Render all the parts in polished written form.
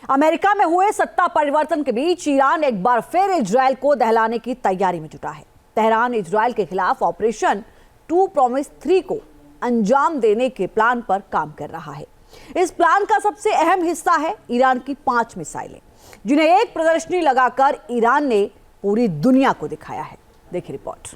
America में हुए सत्ता परिवर्तन के बीच ईरान एक बार फिर इजरायल को दहलाने की तैयारी में जुटा है। तेहरान इजरायल के खिलाफ ऑपरेशन 2 प्रॉमिस 3 को अंजाम देने के प्लान पर काम कर रहा है। इस प्लान का सबसे अहम हिस्सा है ईरान की 5 मिसाइलें, जिन्हें एक प्रदर्शनी लगाकर ईरान ने पूरी दुनिया को दिखाया है। देखिए रिपोर्ट।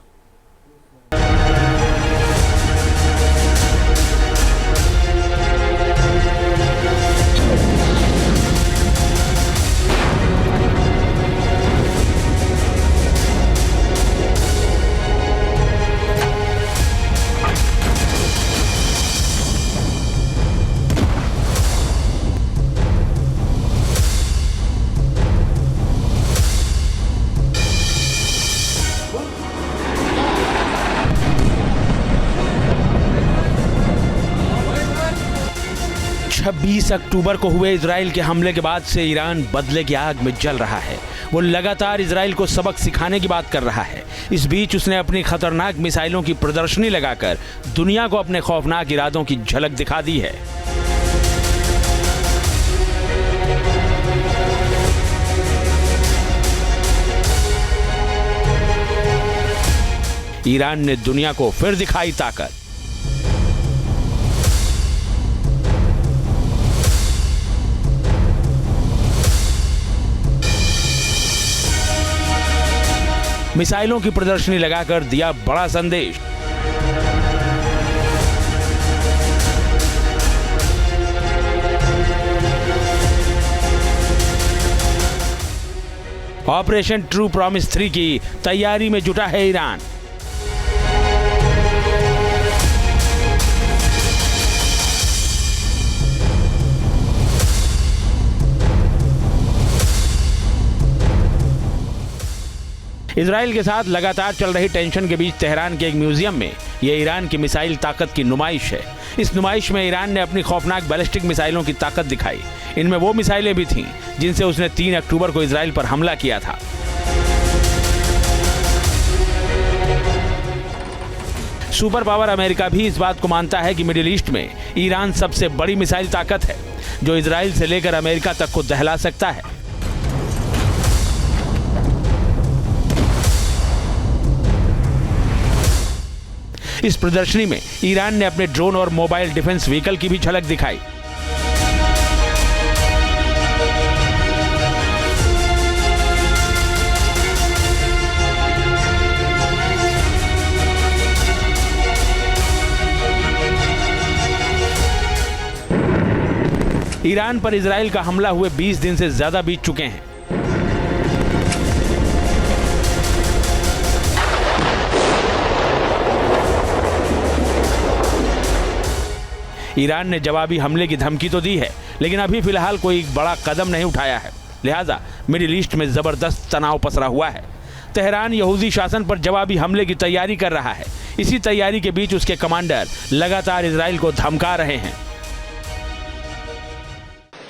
बीस अक्टूबर को हुए इजराइल के हमले के बाद से ईरान बदले की आग में जल रहा है। वो लगातार इजराइल को सबक सिखाने की बात कर रहा है। इस बीच उसने अपनी खतरनाक मिसाइलों की प्रदर्शनी लगाकर दुनिया को अपने खौफनाक इरादों की झलक दिखा दी है। ईरान ने दुनिया को फिर दिखाई ताकत। मिसाइलों की प्रदर्शनी लगाकर दिया बड़ा संदेश। ऑपरेशन ट्रू प्रॉमिस 3 की तैयारी में जुटा है ईरान। इजराइल के साथ लगातार चल रही टेंशन के बीच तेहरान के एक म्यूजियम में यह ईरान की मिसाइल ताकत की नुमाइश है। इस नुमाइश में ईरान ने अपनी खौफनाक बैलिस्टिक मिसाइलों की ताकत दिखाई। इनमें वो मिसाइलें भी थीं जिनसे उसने 3 अक्टूबर को इजराइल पर हमला किया था। सुपर पावर अमेरिका भी इस बात को मानता है कि मिडिल ईस्ट में ईरान सबसे बड़ी मिसाइल ताकत है, जो इजराइल से लेकर अमेरिका तक को दहला सकता है। इस प्रदर्शनी में ईरान ने अपने ड्रोन और मोबाइल डिफेंस व्हीकल की भी झलक दिखाई। ईरान पर इजराइल का हमला हुए 20 दिन से ज्यादा बीत चुके हैं। ईरान ने जवाबी हमले की धमकी तो दी है, लेकिन अभी फिलहाल कोई बड़ा कदम नहीं उठाया है। लिहाजा मिडिल ईस्ट में जबरदस्त तनाव पसरा हुआ है। तेहरान यहूदी शासन पर जवाबी हमले की तैयारी कर रहा है। इसी तैयारी के बीच उसके कमांडर लगातार इजराइल को धमका रहे हैं।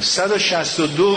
162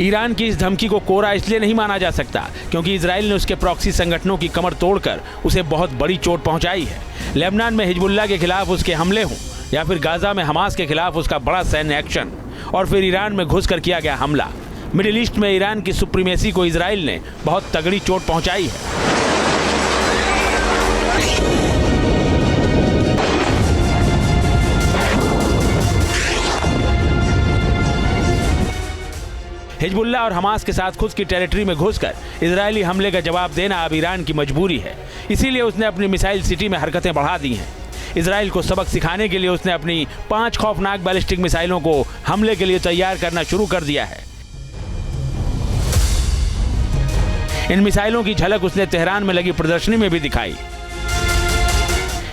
ईरान की इस धमकी को कोरा इसलिए नहीं माना जा सकता क्योंकि इजराइल ने उसके प्रॉक्सी संगठनों की कमर तोड़कर उसे बहुत बड़ी चोट पहुंचाई है। लेबनान में हिजबुल्लाह के खिलाफ उसके हमले हों या फिर गाजा में हमास के खिलाफ उसका बड़ा सैन्य एक्शन और फिर ईरान में घुसकर किया गया हमला। मिडिल ईस्ट में ईरान की सुप्रीमेसी को इजराइल ने बहुत तगड़ी चोट पहुंचाई है। हिजबुल्लाह और हमास के साथ खुद की टेरिटरी में घुसकर इजरायली हमले का जवाब देना अब ईरान की मजबूरी है। इसीलिए उसने अपनी मिसाइल सिटी में हरकतें बढ़ा दी हैं। इजराइल को सबक सिखाने के लिए उसने अपनी 5 खौफनाक बैलिस्टिक मिसाइलों को हमले के लिए तैयार करना शुरू कर दिया है। इन मिसाइलों की झलक उसने तेहरान में लगी प्रदर्शनी में भी दिखाई।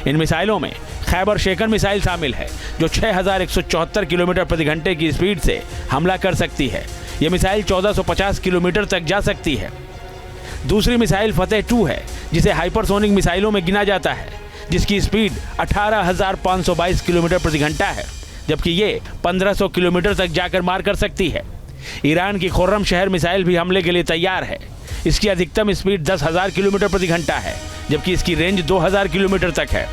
इन मिसाइलों में खैबर शेकन मिसाइल शामिल है, जो 6174 किलोमीटर प्रति घंटे की स्पीड से हमला कर सकती है। यह मिसाइल 1450 किलोमीटर तक जा सकती है। दूसरी मिसाइल फतेह 2 है, जिसे हाइपरसोनिक मिसाइलों में गिना जाता है, जिसकी स्पीड 18,522 किलोमीटर प्रति घंटा है, जबकि ये 1500 किलोमीटर तक जाकर मार कर सकती है। ईरान की खुर्रम शहर मिसाइल भी हमले के लिए तैयार है। इसकी अधिकतम स्पीड 10,000 किलोमीटर प्रति घंटा है, जबकि इसकी रेंज 2000 किलोमीटर तक है।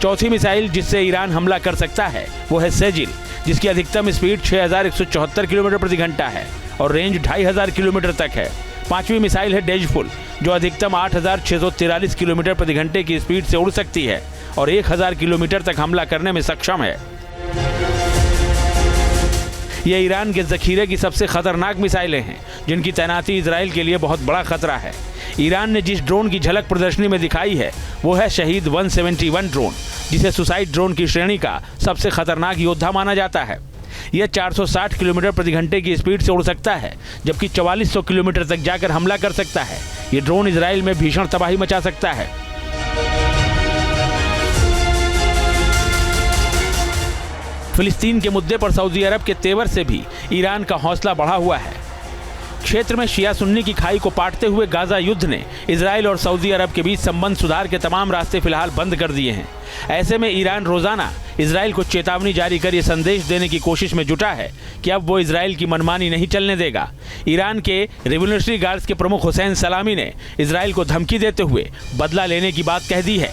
चौथी मिसाइल जिससे ईरान हमला कर सकता है वो है सेजिल, जिसकी अधिकतम स्पीड 6174 किलोमीटर प्रति घंटा है और रेंज 2500 किलोमीटर तक है। पांचवी मिसाइल है डेजफुल, जो अधिकतम 8643 किलोमीटर प्रति घंटे की स्पीड से उड़ सकती है और 1000 किलोमीटर तक हमला करने में सक्षम है। ये ईरान के जखीरे की सबसे खतरनाक मिसाइलें हैं, जिनकी तैनाती इजराइल के लिए बहुत बड़ा खतरा है। ईरान ने जिस ड्रोन की झलक प्रदर्शनी में दिखाई है वो है शहीद 171 ड्रोन, जिसे सुसाइड ड्रोन की श्रेणी का सबसे खतरनाक योद्धा माना जाता है। यह 460 किलोमीटर प्रति घंटे की स्पीड से उड़ सकता है, जबकि 4400 किलोमीटर तक जाकर हमला कर सकता है। ये ड्रोन इजराइल में भीषण तबाही मचा सकता है। फिलिस्तीन के मुद्दे पर सऊदी अरब के तेवर से भी ईरान का हौसला बढ़ा हुआ है। क्षेत्र में शिया सुन्नी की खाई को पाटते हुए गाजा युद्ध ने इजराइल और सऊदी अरब के बीच संबंध सुधार के तमाम रास्ते फिलहाल बंद कर दिए हैं। ऐसे में ईरान रोजाना इजराइल को चेतावनी जारी कर ये संदेश देने की कोशिश में जुटा है कि अब वो इजराइल की मनमानी नहीं चलने देगा। ईरान के रिवोल्यूशनरी गार्ड्स के प्रमुख हुसैन सलामी ने इजराइल को धमकी देते हुए बदला लेने की बात कह दी है।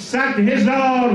100,000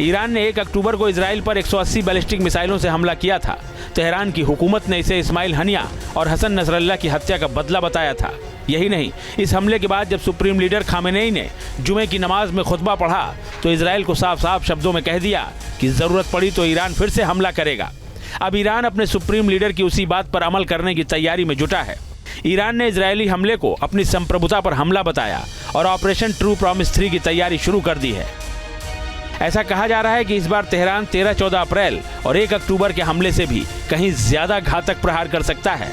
ईरान ने 1 अक्टूबर को इजराइल पर 180 बैलिस्टिक मिसाइलों से हमला किया था। तेहरान की हुकूमत ने इसे इस्माइल हनिया और हसन नसरल्ला की हत्या का बदला बताया था। यही नहीं, इस हमले के बाद जब सुप्रीम लीडर खामेनेई ने जुमे की नमाज में खुतबा पढ़ा तो इजराइल को साफ साफ शब्दों में कह दिया कि जरूरत पड़ी तो ईरान फिर से हमला करेगा। अब ईरान अपने सुप्रीम लीडर की उसी बात पर अमल करने की तैयारी में जुटा है। ईरान ने इजरायली हमले को अपनी संप्रभुता पर हमला बताया और ऑपरेशन ट्रू प्रॉमिस 3 की तैयारी शुरू कर दी है। ऐसा कहा जा रहा है कि इस बार तेहरान 13-14 अप्रैल और 1 अक्टूबर के हमले से भी कहीं ज्यादा घातक प्रहार कर सकता है।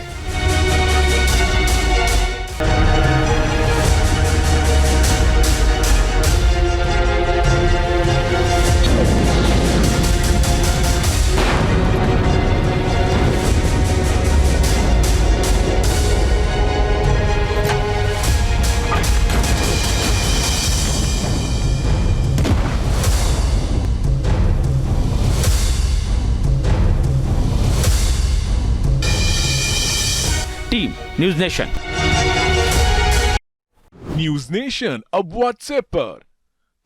Team news nation. News nation अब व्हाट्सएप पर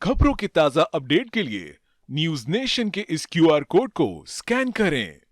खबरों के ताजा अपडेट के लिए न्यूज नेशन के इस QR कोड को स्कैन करें।